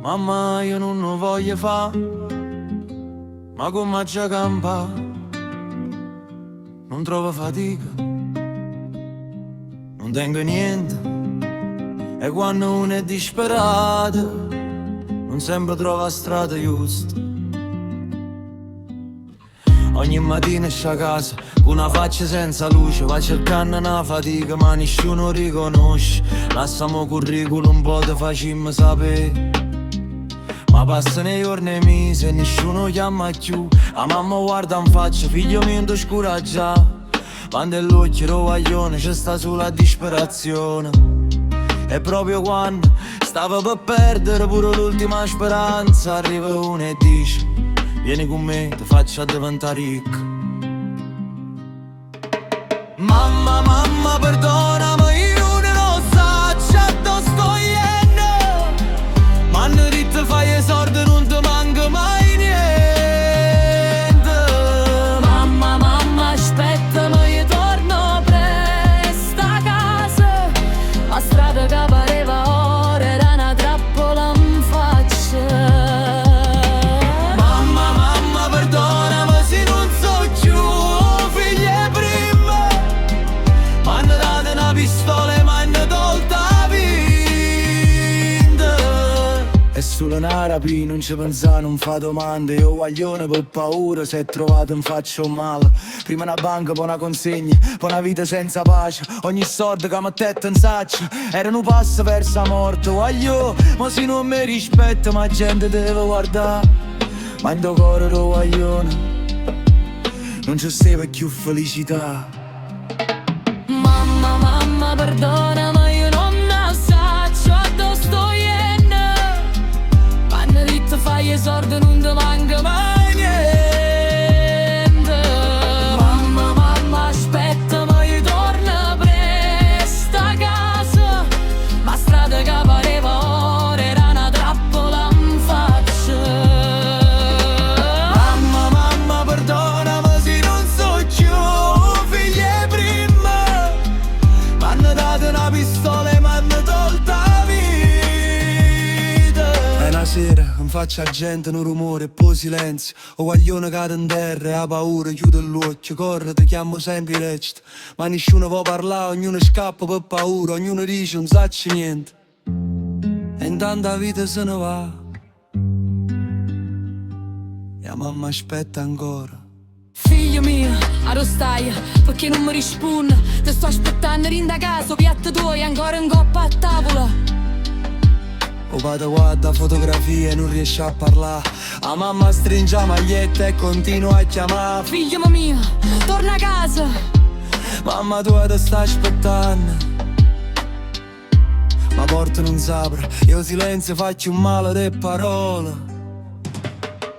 Mamma io non lo voglio fa, ma come già campa, non trovo fatica, non tengo niente. E quando uno è disperato, non sempre trova strada giusta. Ogni mattina esce a casa con una faccia senza luce, va cercando una fatica ma nessuno riconosce. Lasciamo curriculum, un po' te facciamo sapere, ma passano i giorni e mesi e nessuno chiama più. La mamma guarda in faccia, figlio mio non ti scoraggiare, quando è l'occhio rovaglione c'è sta sulla disperazione. E proprio quando stavo per perdere pure l'ultima speranza, arriva uno e dice: vieni con me, ti faccio diventare ricco. Mamma, mamma, perdonami, io non lo so dove sto iendo. M'hanno detto fai i soldi, non ti manca mai niente. Mamma, mamma, aspettami, io torno presto a casa. La strada che pareva ora era una trappola in faccia. Mamma, mamma, perdonami se non so più figlie prima. M'hanno dato una pistola e m'hanno tolta la vita. E sulla una rapina non ci pensa, non fa domande. Io guaglione per paura, se è trovato in faccia un male. Prima una banca, poi una consegna, poi una vita senza pace. Ogni soldo che mi tetta in saccia era un passo verso la morte. Guaglio, ma se non mi rispetta ma gente deve guardare. Ma in tuo cuore lo guaglione non c'è sempre più felicità. Mamma, mamma, perdonami, io non so dove sto iendo. M'hanno detto fai i soldi, non ti manca mai niente. Mamma, mamma, aspettami, io torno presto a casa. Ma strada che pareva ora era una trappola in faccia. Mamma, mamma, perdonami se non so più figlie prima. M'hanno dato una pistola e m'hanno tolta la vita. E una sera in faccia a gente un rumore e poi silenzio. O guaglione cade in terra e ha paura, chiude l'occhio. Corre, ti chiamo sempre recito, ma nessuno può parlare, ognuno scappa per paura. Ognuno dice non sacci niente, e intanto la vita se ne va. E la mamma aspetta ancora. Figlio mio, dove stai? Perché non mi rispondi? Ti sto aspettando in da casa, piatti tuoi ancora in coppa a tavola. O padre guarda fotografie e non riesce a parlare. La mamma stringe la maglietta e continua a chiamare. Figlio mio, torna a casa. Mamma tua ti sta aspettando, ma porta non s'apre. Io silenzio faccio un male di parole.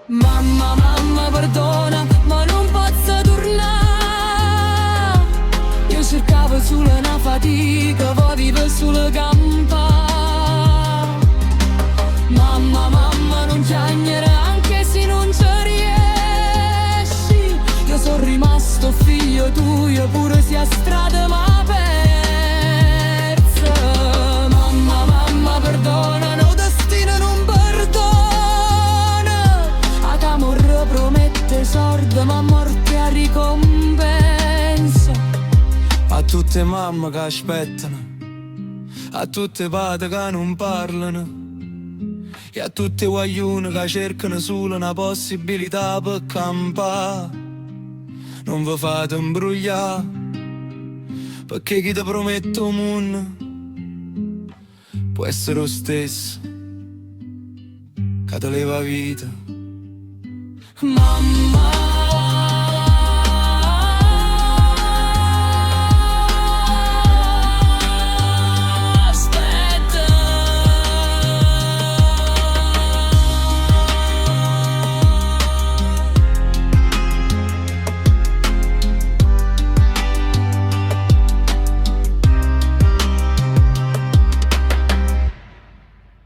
Mamma, mamma, perdona, ma non posso tornare. Io cercavo solo una fatica, poi vivo sulla campa. Mamma, mamma, non piangere anche se non ci riesci. Io sono rimasto figlio tuo, pure se a strada m'ha persa. Mamma, mamma, perdona, no destino non perdona. A camorra promette sorda, ma morte a ricompensa. A tutte mamme che aspettano, a tutte padri che non parlano, e a tutti i guaglioni che cercano solo una possibilità per campare. Non vi fate imbrugliare, perché chi ti promette un mondo può essere lo stesso che ti leva vita. Mamma